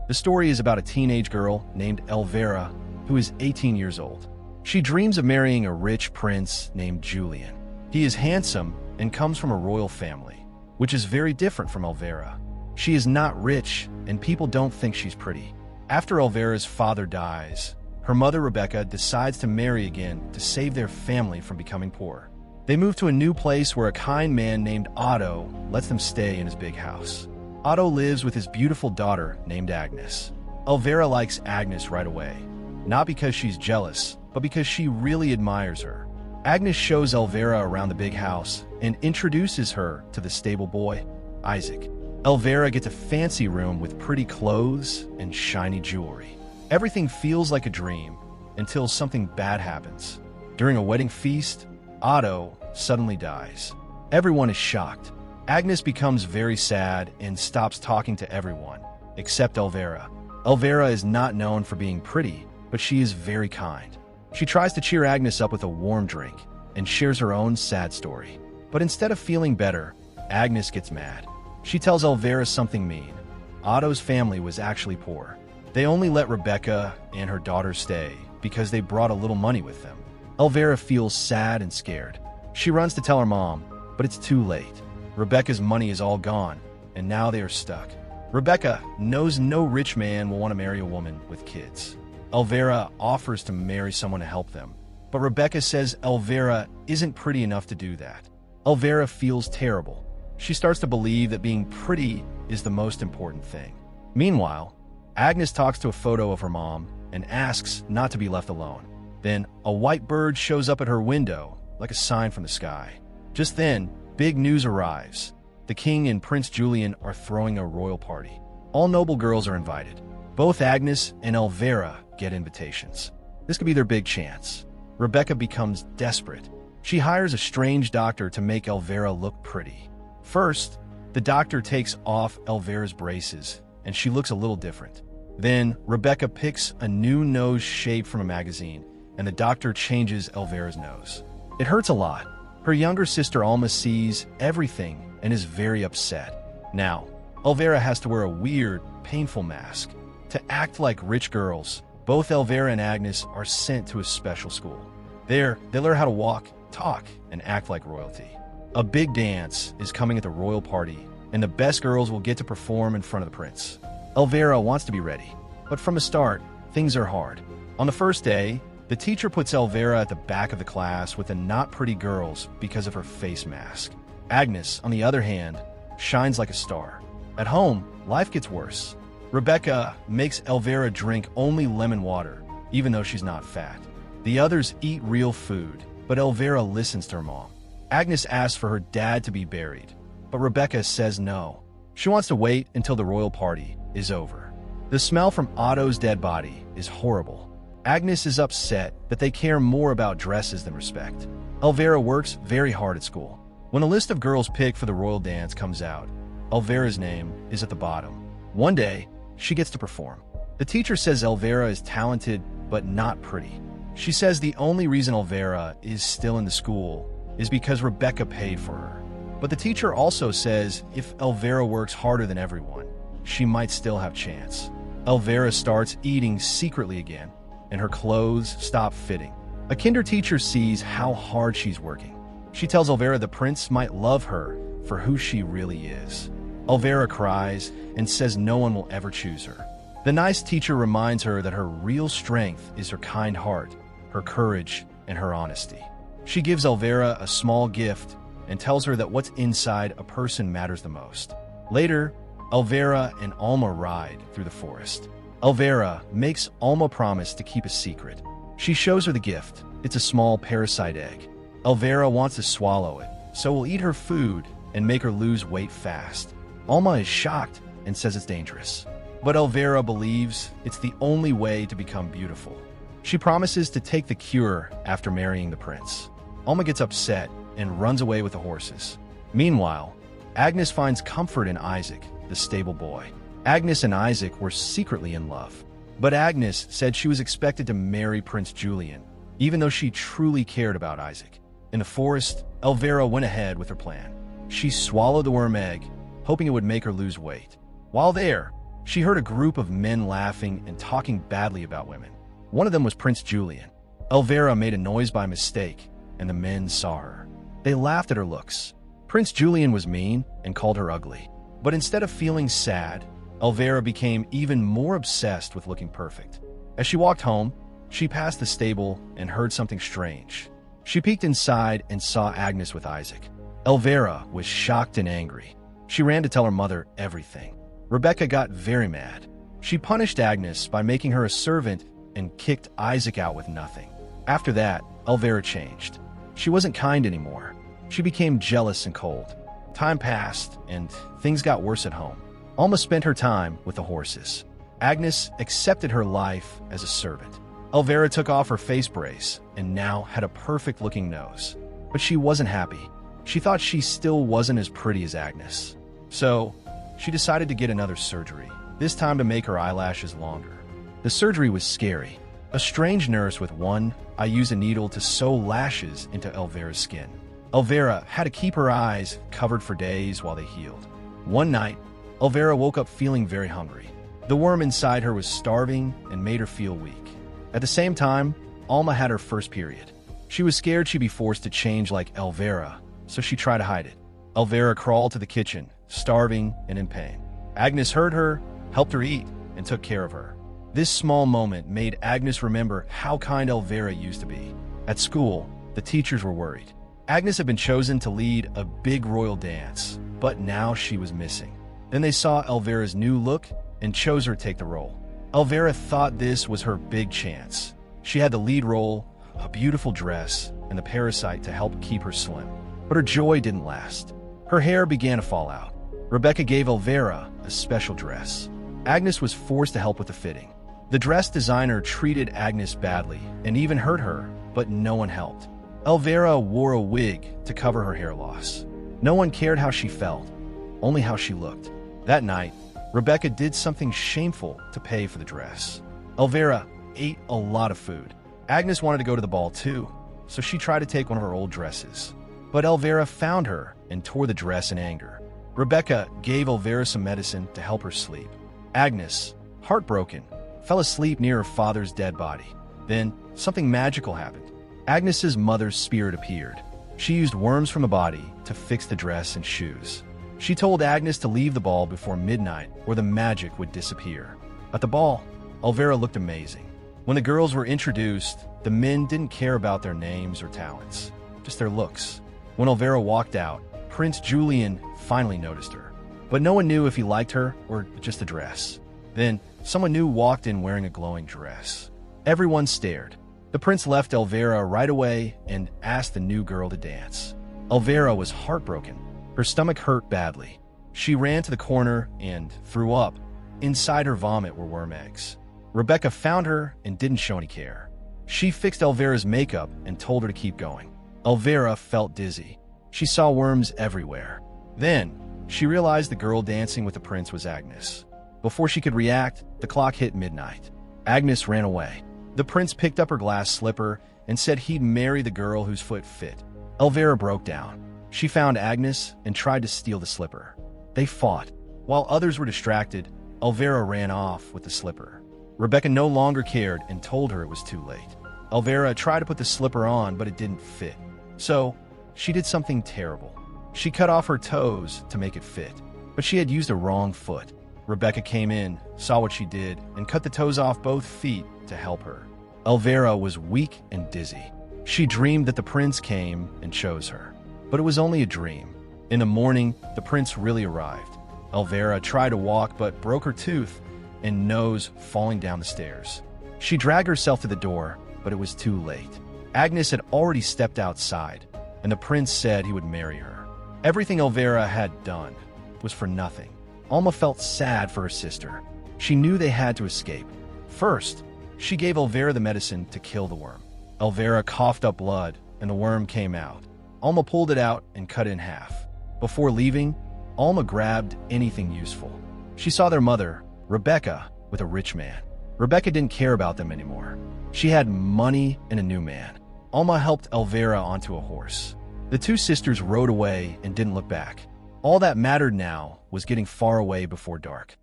The story is about a teenage girl named Elvira who is 18 years old. She dreams of marrying a rich prince named Julian. He is handsome and comes from a royal family, which is very different from Elvira. She is not rich, and people don't think she's pretty. After Elvira's father dies, her mother Rebecca decides to marry again to save their family from becoming poor. They move to a new place where a kind man named Otto lets them stay in his big house. Otto lives with his beautiful daughter named Agnes. Elvira likes Agnes right away, not because she's jealous, but because she really admires her. Agnes shows Elvira around the big house and introduces her to the stable boy, Isaac. Elvira gets a fancy room with pretty clothes and shiny jewelry. Everything feels like a dream until something bad happens. During a wedding feast, Otto suddenly dies. Everyone is shocked. Agnes becomes very sad and stops talking to everyone, except Elvira. Elvira is not known for being pretty, but she is very kind. She tries to cheer Agnes up with a warm drink and shares her own sad story. But instead of feeling better, Agnes gets mad. She tells Elvira something mean. Otto's family was actually poor. They only let Rebecca and her daughter stay because they brought a little money with them. Elvira feels sad and scared. She runs to tell her mom, but it's too late. Rebecca's money is all gone, and now they are stuck. Rebecca knows no rich man will want to marry a woman with kids. Elvira offers to marry someone to help them, but Rebecca says Elvira isn't pretty enough to do that. Elvira feels terrible. She starts to believe that being pretty is the most important thing. Meanwhile, Agnes talks to a photo of her mom and asks not to be left alone. Then, a white bird shows up at her window, like a sign from the sky. Just then, big news arrives. The king and Prince Julian are throwing a royal party. All noble girls are invited. Both Agnes and Elvira get invitations. This could be their big chance. Rebecca becomes desperate. She hires a strange doctor to make Elvira look pretty. First, the doctor takes off Elvira's braces, and she looks a little different. Then, Rebecca picks a new nose shape from a magazine, and the doctor changes Elvira's nose. It hurts a lot. Her younger sister Alma sees everything and is very upset. Now, Elvira has to wear a weird, painful mask. To act like rich girls, both Elvira and Agnes are sent to a special school. There, they learn how to walk, talk, and act like royalty. A big dance is coming at the royal party, and the best girls will get to perform in front of the prince. Elvira wants to be ready, but from the start, things are hard. On the first day, the teacher puts Elvira at the back of the class with the not pretty girls because of her face mask. Agnes, on the other hand, shines like a star. At home, life gets worse. Rebecca makes Elvira drink only lemon water, even though she's not fat. The others eat real food, but Elvira listens to her mom. Agnes asks for her dad to be buried, but Rebecca says no. She wants to wait until the royal party is over. The smell from Otto's dead body is horrible. Agnes is upset that they care more about dresses than respect. Elvira works very hard at school. When a list of girls picked for the royal dance comes out, Elvira's name is at the bottom. One day, she gets to perform. The teacher says Elvira is talented but not pretty. She says the only reason Elvira is still in the school is because Rebecca paid for her. But the teacher also says if Elvira works harder than everyone, she might still have a chance. Elvira starts eating secretly again, and her clothes stop fitting. A kinder teacher sees how hard she's working. She tells Elvira the prince might love her for who she really is. Elvira cries and says no one will ever choose her. The nice teacher reminds her that her real strength is her kind heart, her courage, and her honesty. She gives Elvira a small gift and tells her that what's inside a person matters the most. Later, Elvira and Alma ride through the forest. Elvira makes Alma promise to keep a secret. She shows her the gift. It's a small parasite egg. Elvira wants to swallow it, so will eat her food and make her lose weight fast. Alma is shocked and says it's dangerous. But Elvira believes it's the only way to become beautiful. She promises to take the cure after marrying the prince. Alma gets upset and runs away with the horses. Meanwhile, Agnes finds comfort in Isaac, the stable boy. Agnes and Isaac were secretly in love. But Agnes said she was expected to marry Prince Julian, even though she truly cared about Isaac. In the forest, Elvira went ahead with her plan. She swallowed the worm egg, hoping it would make her lose weight. While there, She heard a group of men laughing and talking badly about women. One of them was Prince Julian. Elvira made a noise by mistake, and the men saw her. They laughed at her looks. Prince Julian was mean and called her ugly. But instead of feeling sad, Elvira became even more obsessed with looking perfect. As she walked home, she passed the stable and heard something strange. She peeked inside and saw Agnes with Isaac. Elvira was shocked and angry. She ran to tell her mother everything. Rebecca got very mad. She punished Agnes by making her a servant and kicked Isaac out with nothing. After that, Elvira changed. She wasn't kind anymore. She became jealous and cold. Time passed, and things got worse at home. Alma spent her time with the horses. Agnes accepted her life as a servant. Elvira took off her face brace and now had a perfect-looking nose. But she wasn't happy. She thought she still wasn't as pretty as Agnes. So, she decided to get another surgery, this time to make her eyelashes longer. The surgery was scary. A strange nurse with one eye used a needle to sew lashes into Elvira's skin. Elvira had to keep her eyes covered for days while they healed. One night, Elvira woke up feeling very hungry. The worm inside her was starving and made her feel weak. At the same time, Alma had her first period. She was scared she'd be forced to change like Elvira, so she tried to hide it. Elvira crawled to the kitchen, starving and in pain. Agnes heard her, helped her eat, and took care of her. This small moment made Agnes remember how kind Elvira used to be. At school, the teachers were worried. Agnes had been chosen to lead a big royal dance, but now she was missing. Then they saw Elvira's new look and chose her to take the role. Elvira thought this was her big chance. She had the lead role, a beautiful dress, and the parasite to help keep her slim. But her joy didn't last. Her hair began to fall out. Rebecca gave Elvira a special dress. Agnes was forced to help with the fitting. The dress designer treated Agnes badly and even hurt her, but no one helped. Elvira wore a wig to cover her hair loss. No one cared how she felt, only how she looked. That night, Rebecca did something shameful to pay for the dress. Elvira ate a lot of food. Agnes wanted to go to the ball too, so she tried to take one of her old dresses. But Elvira found her and tore the dress in anger. Rebecca gave Elvira some medicine to help her sleep. Agnes, heartbroken, fell asleep near her father's dead body. Then, something magical happened. Agnes's mother's spirit appeared. She used worms from the body to fix the dress and shoes. She told Agnes to leave the ball before midnight or the magic would disappear. At the ball, Elvira looked amazing. When the girls were introduced, the men didn't care about their names or talents, just their looks. When Elvira walked out, Prince Julian finally noticed her. But no one knew if he liked her or just the dress. Then, someone new walked in wearing a glowing dress. Everyone stared. The prince left Elvira right away and asked the new girl to dance. Elvira was heartbroken. Her stomach hurt badly. She ran to the corner and threw up. Inside her vomit were worm eggs. Rebecca found her and didn't show any care. She fixed Elvira's makeup and told her to keep going. Elvira felt dizzy. She saw worms everywhere. Then, she realized the girl dancing with the prince was Agnes. Before she could react, the clock hit midnight. Agnes ran away. The prince picked up her glass slipper and said he'd marry the girl whose foot fit. Elvira broke down. She found Agnes and tried to steal the slipper. They fought. While others were distracted, Elvira ran off with the slipper. Rebecca no longer cared and told her it was too late. Elvira tried to put the slipper on, but it didn't fit. So, she did something terrible. She cut off her toes to make it fit, but she had used a wrong foot. Rebecca came in, saw what she did, and cut the toes off both feet to help her. Elvira was weak and dizzy. She dreamed that the prince came and chose her. But it was only a dream. In the morning, the prince really arrived. Elvira tried to walk but broke her tooth and nose falling down the stairs. She dragged herself to the door, but it was too late. Agnes had already stepped outside, and the prince said he would marry her. Everything Elvira had done was for nothing. Alma felt sad for her sister. She knew they had to escape. First, she gave Elvira the medicine to kill the worm. Elvira coughed up blood, and the worm came out. Alma pulled it out and cut it in half. Before leaving, Alma grabbed anything useful. She saw their mother, Rebecca, with a rich man. Rebecca didn't care about them anymore. She had money and a new man. Alma helped Elvira onto a horse. The two sisters rode away and didn't look back. All that mattered now was getting far away before dark.